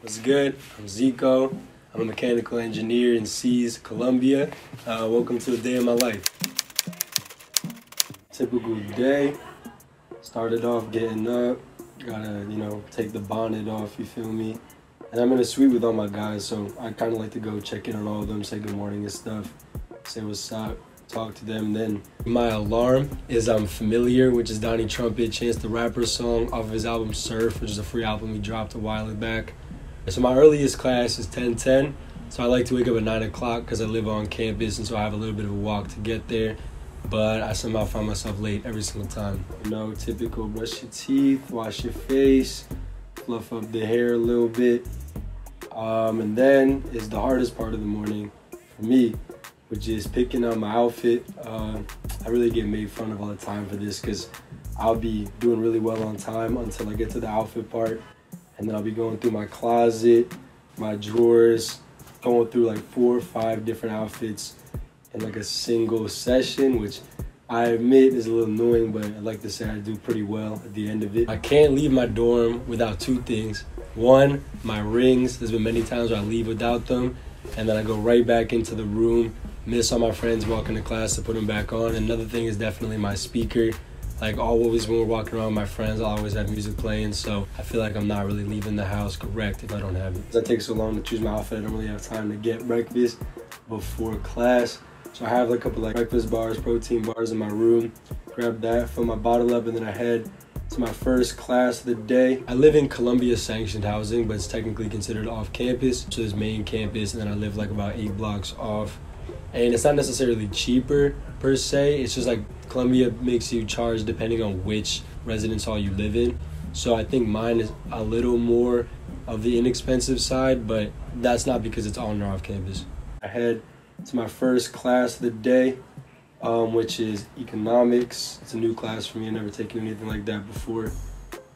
What's good? I'm Zico. I'm a mechanical engineer in C's, Colombia. Welcome to a day of my life. Typical day. Started off getting up. Gotta, take the bonnet off, you feel me? And I'm in a suite with all my guys, so I kind of like to go check in on all of them, say good morning and stuff, say what's up, talk to them. Then my alarm is Familiar, which is Donnie Trumpet, Chance the Rapper's song off of his album Surf, which is a free album he dropped a while back. So my earliest class is 10:10, so I like to wake up at 9 o'clock because I live on campus, and so I have a little bit of a walk to get there. But I somehow find myself late every single time. Typical brush your teeth, wash your face, fluff up the hair a little bit. And then is the hardest part of the morning for me, which is picking out my outfit. I really get made fun of all the time for this because I'll be doing really well on time until I get to the outfit part. And then I'll be going through my closet, my drawers, going through like 4 or 5 different outfits in like a single session, which I admit is a little annoying, but I'd like to say I do pretty well at the end of it. I can't leave my dorm without 2 things. 1, my rings. There's been many times where I leave without them, and then I go right back into the room, miss all my friends walking to class to put them back on. Another thing is definitely my speaker. Like always when we're walking around with my friends, I always have music playing, so I feel like I'm not really leaving the house correct if I don't have it. Because I take so long to choose my outfit, I don't really have time to get breakfast before class. So I have a couple like breakfast bars, protein bars in my room. Grab that, fill my bottle up, and then I head to my first class of the day. I live in Columbia sanctioned housing, but it's technically considered off campus. So there's main campus, and then I live like about 8 blocks off. And it's not necessarily cheaper per se. It's just like Columbia makes you charge depending on which residence hall you live in. So I think mine is a little more of the inexpensive side, but that's not because it's on or off campus. I head to my first class of the day, which is economics. It's a new class for me. I've never taken anything like that before.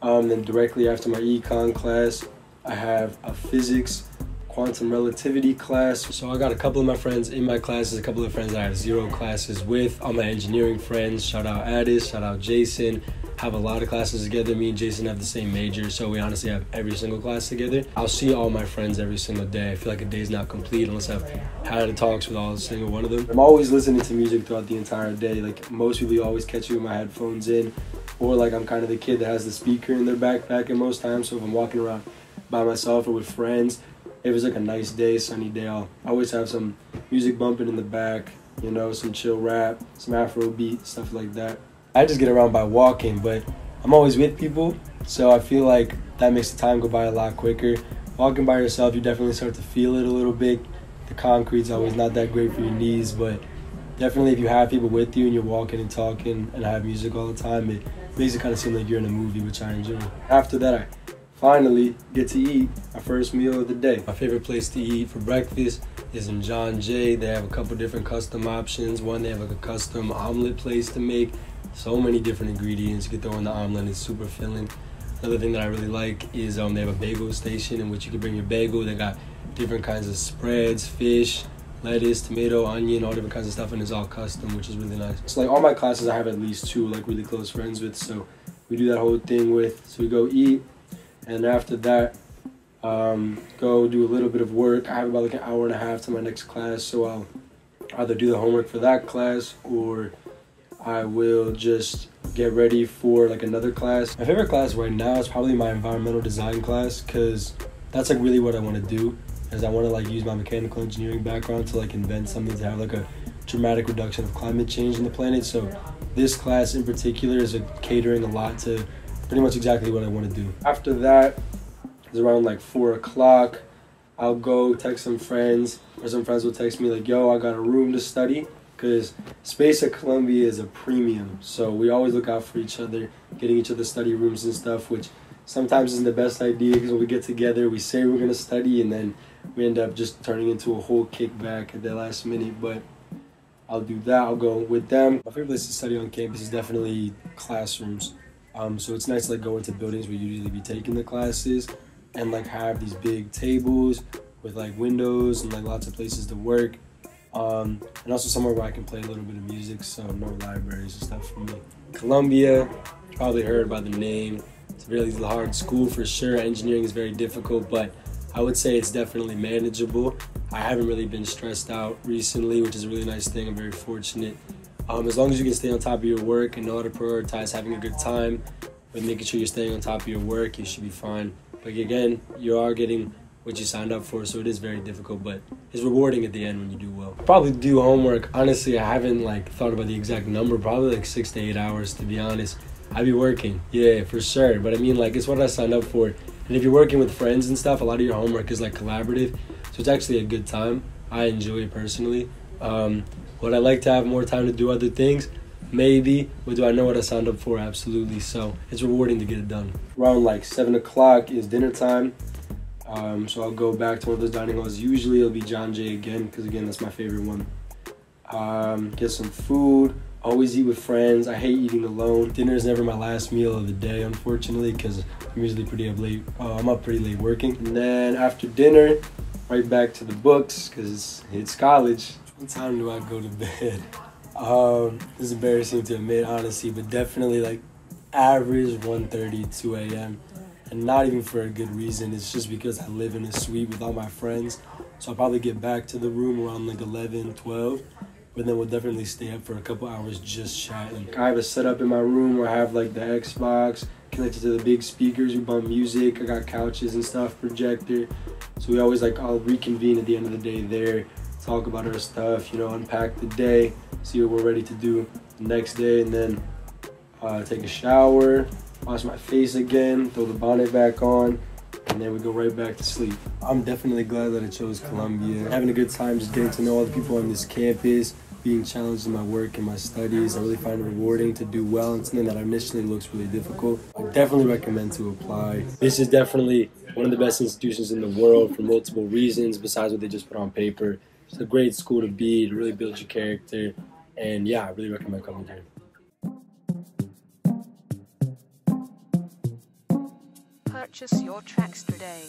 Then directly after my econ class, I have a physics quantum relativity class. So I got a couple of my friends in my classes, a couple of friends that I have 0 classes with. All my engineering friends, shout out Addis, shout out Jason. Have a lot of classes together. Me and Jason have the same major, so we honestly have every single class together. I'll see all my friends every single day. I feel like a day's not complete unless I've had talks with all single one of them. I'm always listening to music throughout the entire day. Like most people, you always catch me with my headphones in, or like I'm kind of the kid that has the speaker in their backpack at most times. So if I'm walking around by myself or with friends, if it's like a nice day, sunny day, I always have some music bumping in the back, some chill rap, some Afro beat, stuff like that. I just get around by walking, but I'm always with people, so I feel like that makes the time go by a lot quicker. Walking by yourself, you definitely start to feel it a little bit. The concrete's always not that great for your knees, but definitely if you have people with you and you're walking and talking and have music all the time, it makes it kind of seem like you're in a movie, which I enjoy. After that, I finally get to eat my first meal of the day. My favorite place to eat for breakfast is in John Jay. They have a couple different custom options. One, they have like a custom omelet place to make. So many different ingredients. You can throw in the omelet, it's super filling. Another thing that I really like is they have a bagel station in which you can bring your bagel. They got different kinds of spreads, fish, lettuce, tomato, onion, all different kinds of stuff, and it's all custom, which is really nice. So like all my classes, I have at least 2 like really close friends with, so we do that whole thing with. So we go eat, and after that, go do a little bit of work. I have about like an hour and a half to my next class, so I'll either do the homework for that class or I will just get ready for like another class. My favorite class right now is probably my environmental design class, because that's like really what I want to do, is I want to like use my mechanical engineering background to like invent something to have like a dramatic reduction of climate change in the planet. So this class in particular is catering a lot to pretty much exactly what I want to do. After that, it's around like 4 o'clock. I'll go text some friends, or some friends will text me like, yo, I got a room to study. Because space at Columbia is a premium, so we always look out for each other, getting each other study rooms and stuff, which sometimes isn't the best idea, because when we get together, we say we're going to study, and then we end up just turning into a whole kickback at the last minute. But I'll do that. I'll go with them. My favorite place to study on campus is definitely classrooms. So it's nice to like go into buildings where you usually be taking the classes and like have these big tables with like windows and like lots of places to work. And also somewhere where I can play a little bit of music, so no libraries and stuff for me. Columbia, you probably heard by the name. It's a really hard school for sure. Engineering is very difficult, but I would say it's definitely manageable. I haven't really been stressed out recently, which is a really nice thing. I'm very fortunate. As long as you can stay on top of your work and know how to prioritize having a good time with making sure you're staying on top of your work, you should be fine. But again, you are getting what you signed up for, so it is very difficult, but it's rewarding at the end when you do well. Probably do homework. Honestly, I haven't thought about the exact number, probably 6 to 8 hours, to be honest. I'd be working, yeah, for sure. But I mean, it's what I signed up for. And if you're working with friends and stuff, a lot of your homework is collaborative, so it's actually a good time. I enjoy it personally. Would I like to have more time to do other things? Maybe. But do I know what I signed up for? Absolutely. So it's rewarding to get it done. Around 7 o'clock is dinner time. So I'll go back to one of those dining halls. Usually it'll be John Jay again, because again, that's my favorite one. Get some food. Always eat with friends. I hate eating alone. Dinner is never my last meal of the day, unfortunately, because I'm usually I'm up pretty late working. And then after dinner, right back to the books, because it's college. What time do I go to bed? It's embarrassing to admit, honestly, but definitely average 1:30, 2 a.m. And not even for a good reason. It's just because I live in a suite with all my friends. So I'll probably get back to the room around 11, 12. But then we'll definitely stay up for a couple hours just chatting. I have a setup in my room where I have the Xbox connected to the big speakers. We bump music. I got couches and stuff, projector. So we always I'll reconvene at the end of the day there, talk about our stuff, unpack the day, see what we're ready to do the next day, and then take a shower, wash my face again, throw the bonnet back on, and then we go right back to sleep. I'm definitely glad that I chose Columbia. Having a good time just getting to know all the people on this campus, being challenged in my work and my studies. I really find it rewarding to do well in something that initially looks really difficult. I definitely recommend to apply. This is definitely one of the best institutions in the world for multiple reasons besides what they just put on paper. It's a great school to be, to really build your character, and yeah, I really recommend coming here. Purchase your tracks today.